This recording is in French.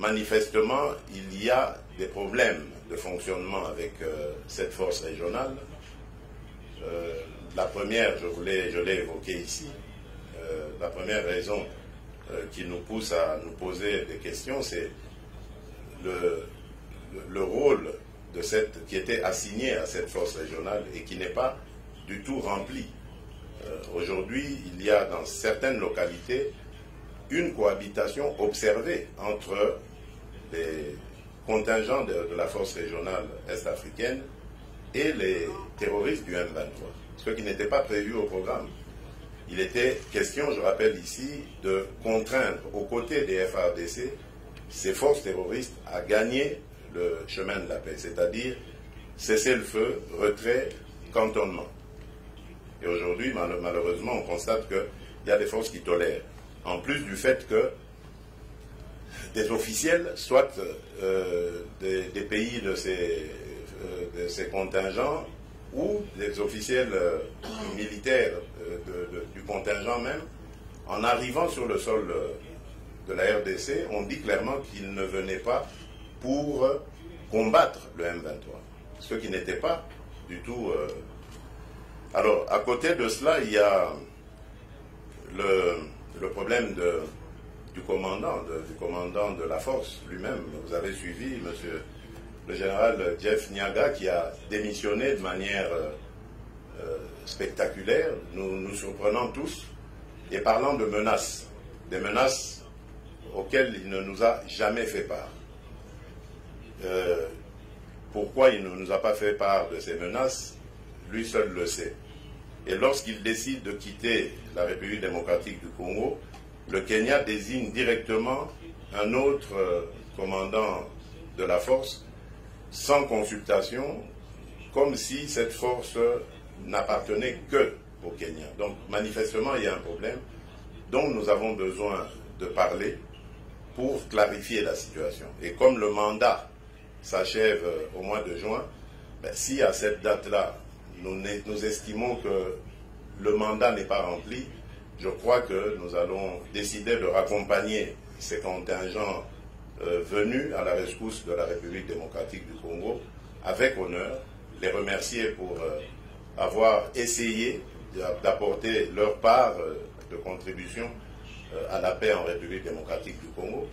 manifestement, il y a des problèmes de fonctionnement avec cette force régionale. La première, je l'ai évoqué ici, la première raison qui nous pousse à nous poser des questions, c'est le rôle de qui était assigné à cette force régionale et qui n'est pas du tout rempli. Aujourd'hui, il y a dans certaines localités une cohabitation observée entre les contingents de la force régionale est-africaine et les terroristes du M23, ce qui n'était pas prévu au programme. Il était question, je rappelle ici, de contraindre aux côtés des FARDC ces forces terroristes à gagner le chemin de la paix, c'est-à-dire cesser le feu, retrait, cantonnement. Et aujourd'hui, malheureusement, on constate qu'il y a des forces qui tolèrent. En plus du fait que des officiels, soit des pays de ces contingents, ou des officiels militaires du contingent même, en arrivant sur le sol de la RDC, on dit clairement qu'ils ne venaient pas pour combattre le M23, ce qui n'était pas du tout... Alors, à côté de cela, il y a le problème du commandant de la force lui-même. Vous avez suivi, monsieur le général Jeff Niaga, qui a démissionné de manière spectaculaire, nous surprenant tous, et parlant de menaces, des menaces auxquelles il ne nous a jamais fait part. Pourquoi il ne nous a pas fait part de ces menaces, lui seul le sait. Et lorsqu'il décide de quitter la République démocratique du Congo, le Kenya désigne directement un autre commandant de la force sans consultation, comme si cette force n'appartenait que au Kenya. Donc manifestement, il y a un problème dont nous avons besoin de parler pour clarifier la situation. Et comme le mandat s'achève au mois de juin, si à cette date-là, nous estimons que le mandat n'est pas rempli, je crois que nous allons décider de raccompagner ces contingents venus à la rescousse de la République démocratique du Congo avec honneur, les remercier pour avoir essayé d'apporter leur part de contribution à la paix en République démocratique du Congo.